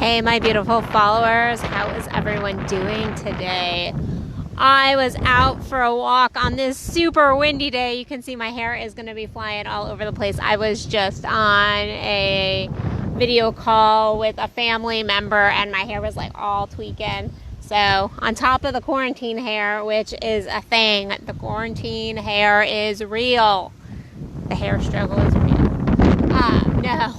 Hey, my beautiful followers, how is everyone doing today? I was out for a walk on this super windy day. You can see my hair is going to be flying all over the place. I was just on a video call with a family member and my hair was like all tweaking. So on top of the quarantine hair, which is a thing, the quarantine hair is real. The hair struggle is real. No.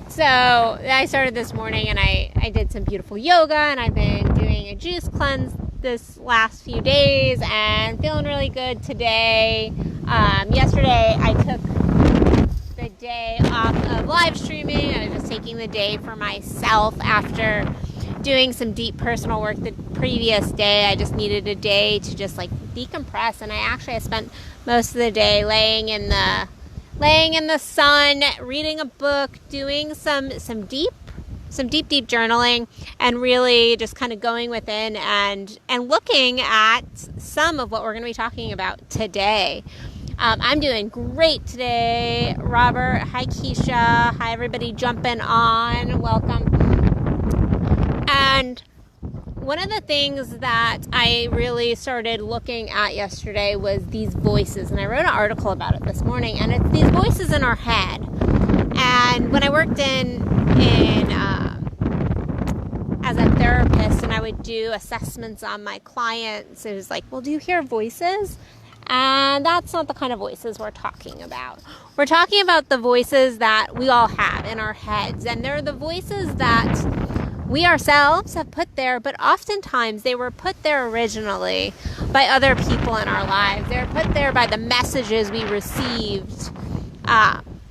So I started this morning and I did some beautiful yoga, and I've been doing a juice cleanse this last few days and feeling really good today. Yesterday I took the day off of live streaming. I was just taking the day for myself after doing some deep personal work the previous day. I just needed a day to just like decompress, and I spent most of the day laying in the sun, reading a book, doing some deep journaling, and really just kind of going within and looking at some of what we're going to be talking about today. I'm doing great today. Robert, hi Keisha, hi everybody jumping on, welcome. And one of the things that I really started looking at yesterday was these voices, and I wrote an article about it this morning, and it's these voices in our head. And when I worked in as a therapist, and I would do assessments on my clients, it was like, well, do you hear voices? And that's not the kind of voices we're talking about. We're talking about the voices that we all have in our heads, and they're the voices that we ourselves have put there, but oftentimes they were put there originally by other people in our lives. They were put there by the messages we received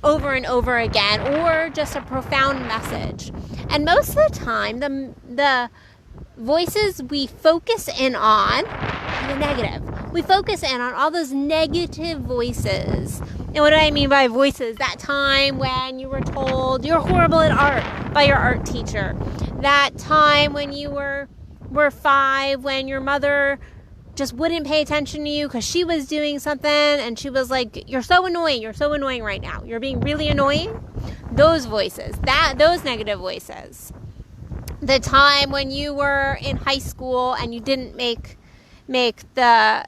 over and over again, or just a profound message. And most of the time, the voices we focus in on are the negative. We focus in on all those negative voices. And what do I mean by voices? That time when you were told you're horrible at art by your art teacher. That time when you were 5, when your mother just wouldn't pay attention to you because she was doing something and she was like, you're so annoying right now. You're being really annoying. Those voices, those negative voices. The time when you were in high school and you didn't make the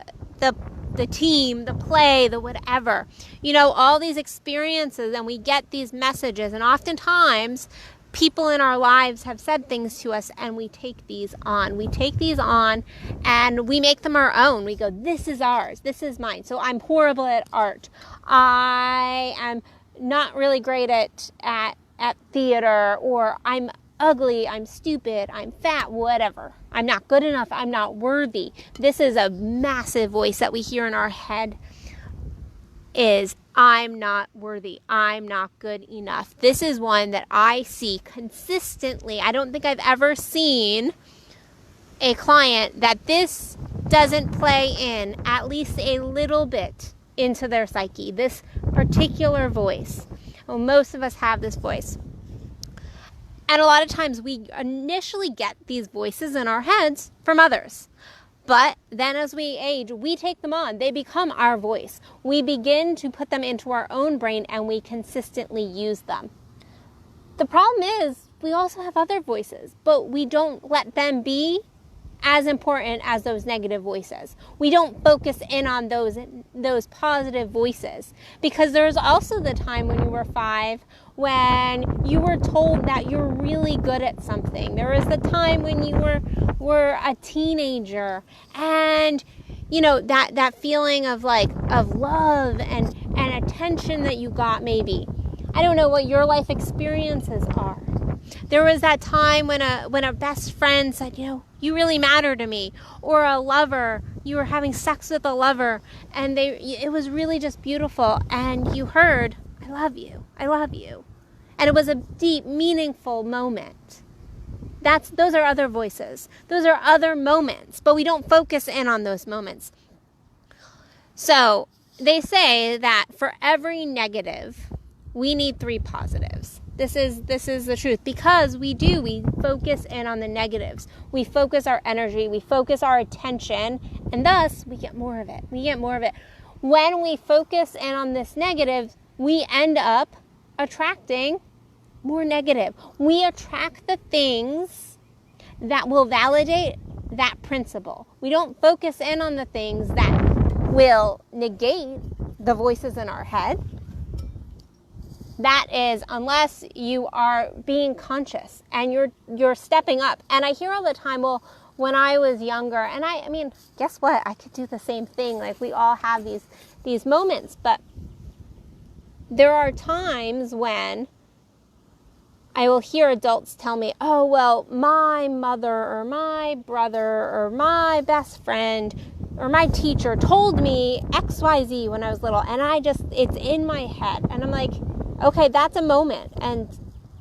team, the play, the whatever. All these experiences, and we get these messages, and oftentimes people in our lives have said things to us, and we take these on. We take these on and we make them our own. We go, this is ours. This is mine. So I'm horrible at art. I am not really great at theater, or I'm ugly, I'm stupid, I'm fat, whatever. I'm not good enough. I'm not worthy. This is a massive voice that we hear in our head, is I'm not worthy. I'm not good enough. This is one that I see consistently. I don't think I've ever seen a client that this doesn't play in at least a little bit into their psyche. This particular voice. Well, most of us have this voice. And a lot of times we initially get these voices in our heads from others. But then as we age, we take them on. They become our voice. We begin to put them into our own brain, and we consistently use them. The problem is we also have other voices, but we don't let them be as important as those negative voices. We don't focus in on those positive voices, because there's also the time when you were 5 when you were told that you're really good at something. There was the time when you were a teenager, and that feeling of love and attention that you got. Maybe, I don't know what your life experiences are. There was that time when a best friend said, you really matter to me, or a lover, you were having sex with a lover, and it was really just beautiful, and you heard, I love you. And it was a deep, meaningful moment. Those are other voices. Those are other moments, but we don't focus in on those moments. So they say that for every negative, we need 3 positives. This is the truth, because we focus in on the negatives. We focus our energy, we focus our attention, and thus we get more of it. When we focus in on this negative, we end up attracting more negative. We attract the things that will validate that principle. We don't focus in on the things that will negate the voices in our head. That is, unless you are being conscious and you're stepping up. And I hear all the time, well, when I was younger, and I mean, guess what? I could do the same thing. Like, we all have these moments, but there are times when I will hear adults tell me, oh, well, my mother or my brother or my best friend or my teacher told me XYZ when I was little, and it's in my head. And I'm like, okay, that's a moment. And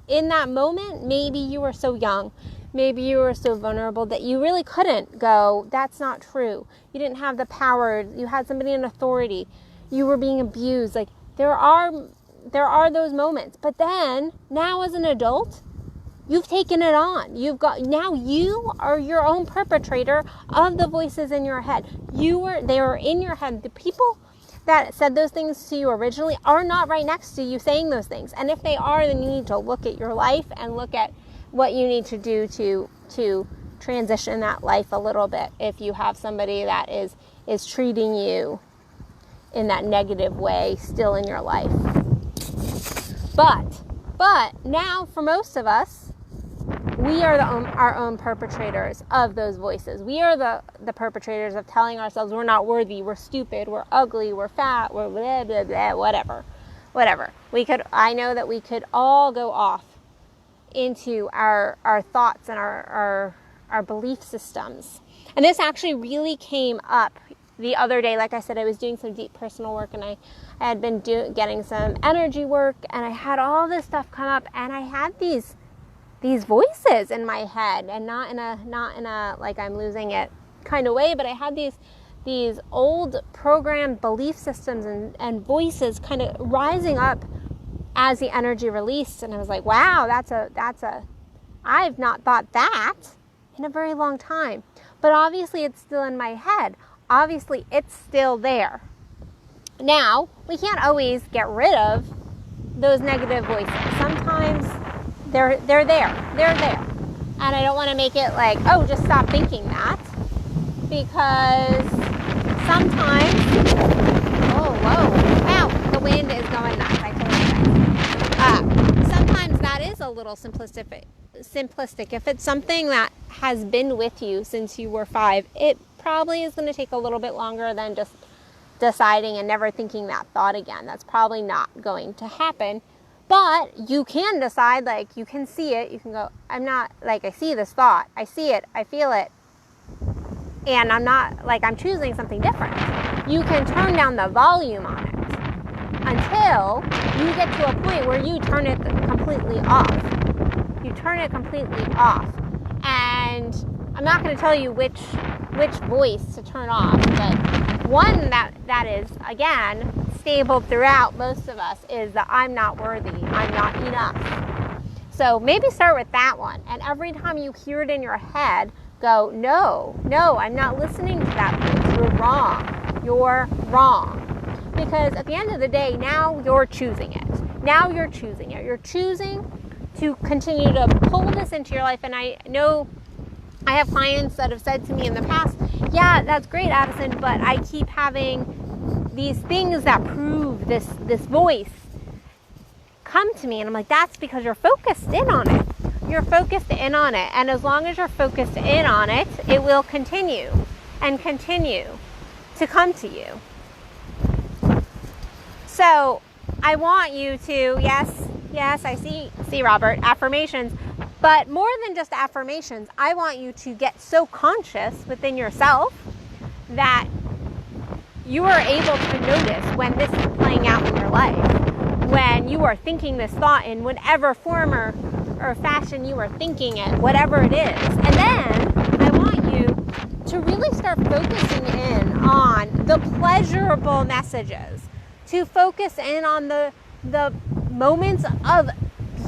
in that moment, maybe you were so young, maybe you were so vulnerable that you really couldn't go, that's not true. You didn't have the power. You had somebody in authority. You were being abused. Like, there are those moments. But then, now as an adult, you've taken it on. Now you are your own perpetrator of the voices in your head. They were in your head. The people that said those things to you originally are not right next to you saying those things. And if they are, then you need to look at your life and look at what you need to do to transition that life a little bit if you have somebody that is treating you in that negative way still in your life. But now, for most of us, we are our own perpetrators of those voices. We are the perpetrators of telling ourselves we're not worthy, we're stupid, we're ugly, we're fat, we're blah, blah, blah, whatever. I know that we could all go off into our thoughts and our belief systems. And this actually really came up the other day. Like I said, I was doing some deep personal work, and I had been getting some energy work, and I had all this stuff come up, and I had these voices in my head, and not in a like I'm losing it kind of way, but I had these old programmed belief systems and voices kind of rising up as the energy released. And I was like, wow, I've not thought that in a very long time. But obviously it's still in my head. Obviously it's still there. Now, we can't always get rid of those negative voices. Sometimes they're there. And I don't want to make it like, oh, just stop thinking that. Because sometimes, oh, whoa, wow, the wind is going nuts. I told you guys. Sometimes that is a little simplistic. If it's something that has been with you since you were 5, it probably is going to take a little bit longer than just deciding and never thinking that thought again. That's probably not going to happen. But you can decide, like, you can see it. You can go, I'm not, like, I see this thought. I see it. I feel it. And I'm not, like, I'm choosing something different. You can turn down the volume on it until you get to a point where you turn it completely off. You turn it completely off. And I'm not going to tell you which voice to turn off, but one that is, again, stable throughout most of us is that I'm not worthy, I'm not enough. So maybe start with that one. And every time you hear it in your head, go, no, I'm not listening to that voice. You're wrong. Because at the end of the day, now you're choosing it. You're choosing to continue to pull this into your life. And I know I have clients that have said to me in the past, yeah, that's great, Addison, but I keep having these things that prove this voice come to me. And I'm like, that's because you're focused in on it. And as long as you're focused in on it, it will continue to come to you. So I want you to, yes, I see, Robert, affirmations. But more than just affirmations, I want you to get so conscious within yourself that you are able to notice when this is playing out in your life, when you are thinking this thought in whatever form or fashion you are thinking it, whatever it is. And then I want you to really start focusing in on the pleasurable messages, to focus in on the moments of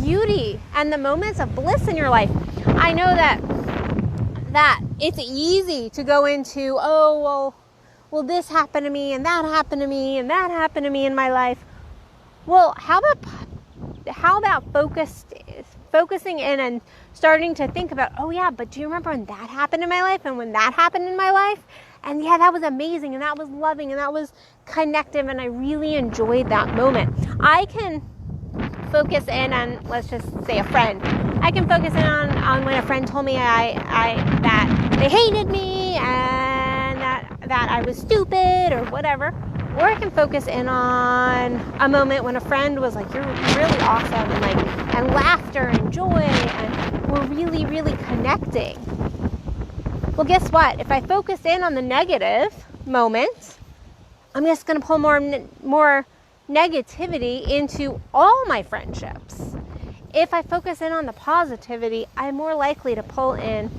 beauty and the moments of bliss in your life. I know that it's easy to go into, oh, well, this happened to me, and that happened to me, and that happened to me in my life. Well, how about focusing in and starting to think about, oh yeah, but do you remember when that happened in my life and when that happened in my life? And yeah, that was amazing and that was loving and that was connective and I really enjoyed that moment. I can focus in on, let's just say a friend. I can focus in on when a friend told me that they hated me and that I was stupid or whatever. Or I can focus in on a moment when a friend was like, you're really awesome, and laughter and joy, and we're really, really connecting. Well, guess what? If I focus in on the negative moment, I'm just going to pull more negativity into all my friendships. If I focus in on the positivity, I'm more likely to pull in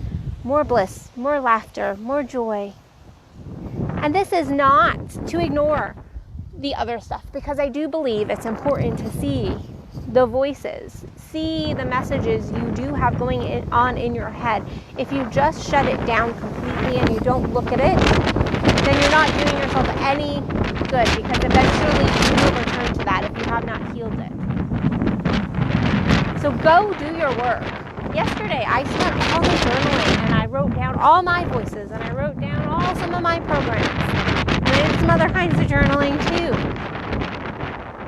more bliss, more laughter, more joy. And this is not to ignore the other stuff, because I do believe it's important to see the voices, see the messages you do have going on in your head. If you just shut it down completely and you don't look at it, then you're not doing yourself any good, because eventually you will return to that if you have not healed it. So go do your work. Yesterday, I spent all day journaling and I wrote down all my voices and I wrote down some of my programs. And I did some other kinds of journaling too.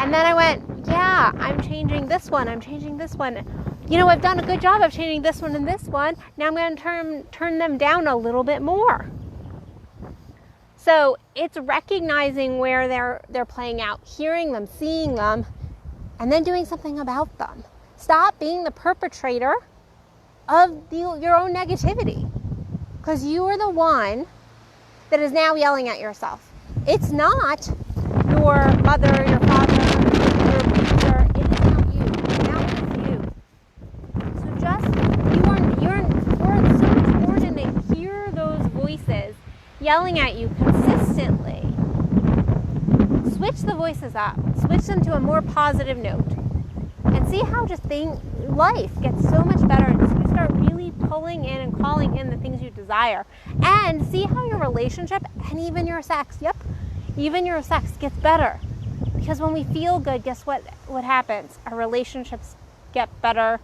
And then I went, yeah, I'm changing this one. I'm changing this one. You know, I've done a good job of changing this one and this one. Now I'm going to turn them down a little bit more. So it's recognizing where they're playing out, hearing them, seeing them, and then doing something about them. Stop being the perpetrator of your own negativity, because you are the one that is now yelling at yourself. It's not your mother, your father, your abuser. It is not you. Now it's you. So just you're so important to hear those voices yelling at you consistently. Switch the voices up. Switch them to a more positive note. And see how life gets so much better, and you start really pulling in and calling in the things you desire. And see how your relationship and even your sex, even your sex gets better. Because when we feel good, guess what happens? Our relationships get better,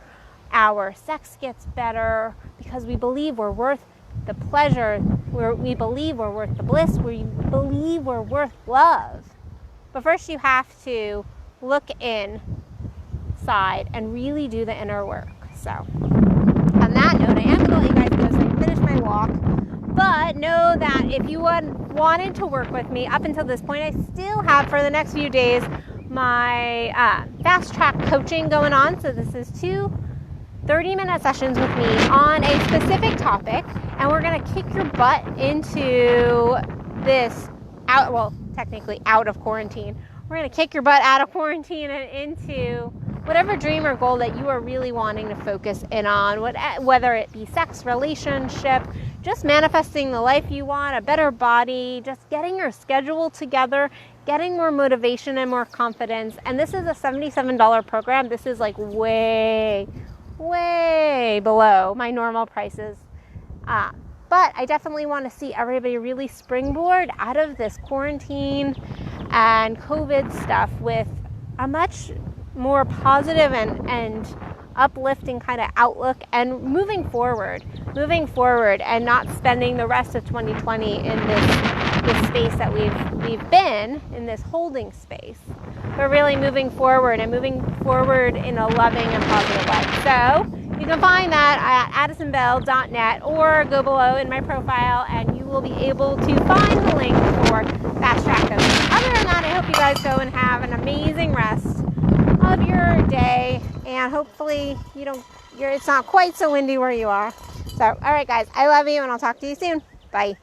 our sex gets better, because we believe we're worth the pleasure, we believe we're worth the bliss, we believe we're worth love. But first you have to look inside and really do the inner work. So on that note, I am going to let you guys go so I can finish my walk. But know that if you wanted to work with me up until this point, I still have for the next few days my fast track coaching going on. So this is 2 30-minute sessions with me on a specific topic, and we're going to kick your butt into this technically out of quarantine. We're going to kick your butt out of quarantine and into whatever dream or goal that you are really wanting to focus in on, whether it be sex, relationship, just manifesting the life you want, a better body, just getting your schedule together, getting more motivation and more confidence. And this is a $77 program. This is like way below my normal prices. But I definitely want to see everybody really springboard out of this quarantine and COVID stuff with a much more positive and uplifting kind of outlook, and moving forward and not spending the rest of 2020 in this space that we've been in, this holding space, but really moving forward in a loving and positive way. So you can find that at addisonbell.net or go below in my profile, and you will be able to find the link for Fast Track Coaching. Other than that, I hope you guys go and have an amazing rest of your day, and hopefully it's not quite so windy where you are. So, all right, guys, I love you, and I'll talk to you soon. Bye.